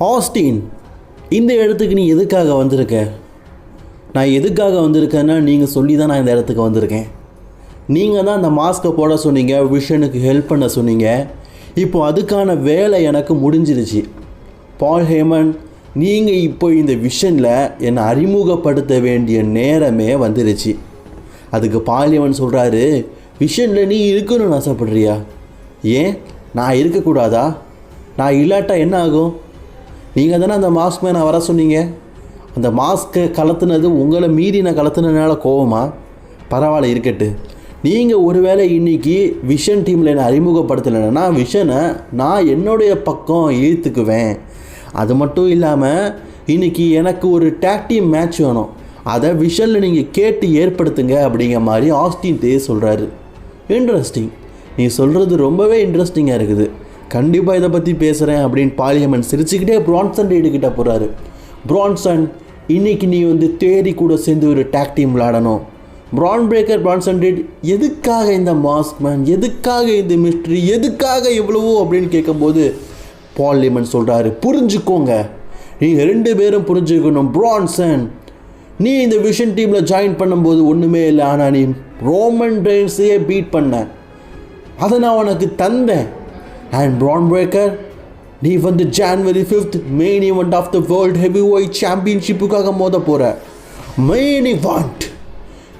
Austin, இந்த இடத்துக்கு நீ எதுக்காக வந்திருக்க? நான் எதுக்காக வந்திருக்கேன்னா நீங்கள் சொல்லி தான் நான் இந்த இடத்துக்கு வந்திருக்கேன். நீங்கள் தான் அந்த மாஸ்க்கை போட சொன்னீங்க, விஷனுக்கு ஹெல்ப் பண்ண சொன்னீங்க. இப்போது அதுக்கான வேலை எனக்கு முடிஞ்சிருச்சு. பால் ஹேமன், நீங்கள் இப்போ இந்த விஷனில் என்னை அறிமுகப்படுத்த வேண்டிய நேரமே வந்துருச்சு. அதுக்கு பால் ஹேமன் சொல்கிறாரு, விஷனில் நீ இருக்கணும்னு ஆசைப்படுறியா? ஏன் நான் இருக்கக்கூடாதா? நான் இல்லாட்டா என்ன ஆகும்? நீங்கள் தானே அந்த மாஸ்க் மேலே வர சொன்னீங்க. அந்த மாஸ்க்கை கலத்துனது உங்களை மீறி நான் கலத்துனதுனால கோவமா? பரவாயில்ல, இருக்கட்டு. நீங்கள் ஒருவேளை இன்றைக்கி விஷன் டீமில் என்னை அறிமுகப்படுத்தலைன்னா விஷனை நான் என்னுடைய பக்கம் இழுத்துக்குவேன். அது மட்டும் இல்லாமல் இன்றைக்கி எனக்கு ஒரு டேக் டீம் மேட்ச் வேணும், அதை விஷனில் நீங்கள் கேட்டு ஏற்படுத்துங்க அப்படிங்கிற மாதிரி ஆஸ்டின் தேஸ் சொல்கிறாரு. இன்ட்ரெஸ்டிங், நீ சொல்கிறது ரொம்பவே இன்ட்ரெஸ்டிங்காக இருக்குது. கண்டிப்பாக இதை பற்றி பேசுகிறேன் அப்படின்னு பால் ஹேமன் சிரிச்சுக்கிட்டே பிரான்சன் ரீடுக்கிட்ட போகிறாரு. பிரான்சன், இன்றைக்கி நீ தேரி கூட சேர்ந்து ஒரு டேக் டீம் விளையாடணும். பிரான் பிரேக்கர், பிரான்சன் ரீட், எதுக்காக இந்த மாஸ்க் மேன், எதுக்காக இந்த மிஸ்ட்ரி, எதுக்காக இவ்வளவோ அப்படின்னு கேட்கும்போது பால் ஹேமன் சொல்கிறாரு, புரிஞ்சுக்கோங்க, நீங்கள் 2 பேரும் புரிஞ்சுக்கணும். பிரான்சன், நீ இந்த விஷன் டீமில் ஜாயின் பண்ணும்போது ஒன்றுமே இல்லை, ஆனால் நீ ரோமன் ரெயின்ஸையே பீட் பண்ண, அதை நான் உனக்கு தந்தேன். அண்ட் பிரான் பிரேக்கர், நீ January 5th main event of the world heavy weight சாம்பியன்ஷிப்புக்காக மோத போகிற. Main event.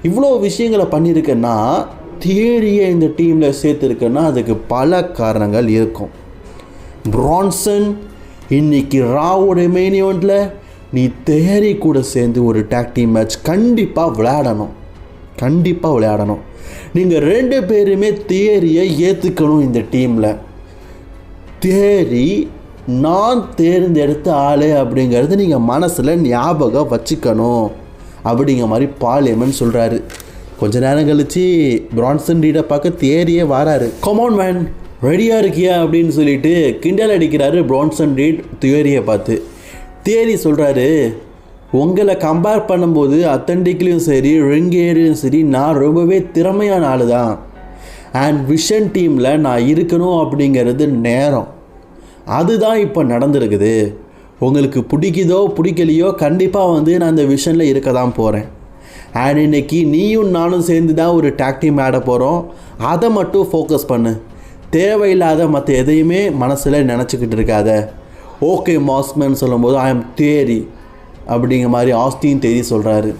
இவ்வளோ விஷயங்களை பண்ணியிருக்கேன்னா, தியரியை இந்த டீமில் சேர்த்துருக்கேன்னா அதுக்கு பல காரணங்கள் இருக்கும். பிரான்சன், இன்னைக்கு ராவோட மெயின் ஈவெண்ட்டில் நீ தியரி கூட சேர்ந்து ஒரு டேக் டீம் மேட்ச் கண்டிப்பாக விளையாடணும். நீங்கள் 2 பேருமே தியரியை ஏற்றுக்கணும். இந்த டீமில் தியரி நான் தேர்ந்தெடுத்த ஆள் அப்படிங்கிறது நீங்கள் மனசில் ஞாபகம் வச்சுக்கணும் அப்படிங்கிற மாதிரி பால் ஹேமன் சொல்கிறாரு. கொஞ்ச நேரம் கழித்து பிரான்சன் ரீடை பார்க்க தியரியே வராரு. கமான் மேன், ரெடியாக இருக்கியா அப்படின்னு சொல்லிட்டு கிண்டல் அடிக்கிறாரு பிரான்சன் ரீட் தியரியை பார்த்து. தியரி சொல்கிறாரு, உங்களை கம்பேர் பண்ணும்போது அத்தன்டிக்லேயும் சரி ரிங்கேரியும் சரி நான் ரொம்பவே திறமையான ஆள் தான். அண்ட் விஷன் டீமில் நான் இருக்கணும் அப்படிங்கிறது நேரம், அதுதான் இப்போ நடந்திருக்குது. உங்களுக்கு பிடிக்குதோ பிடிக்கலையோ கண்டிப்பாக நான் அந்த விஷனில் இருக்க தான் போகிறேன். அண்ட் இன்னைக்கு நீயும் நானும் சேர்ந்து தான் ஒரு டேக் டீம் ஆட போகிறோம். அதை மட்டும் ஃபோக்கஸ் பண்ணு, தேவையில்லாத மற்ற எதையுமே மனசில் நினச்சிக்கிட்டு இருக்காத. ஓகே மாஸ்க்மேன் சொல்லும்போது ஐ எம் தியரி அப்படிங்கிற மாதிரி ஆஸ்டின் தேரி சொல்கிறாரு.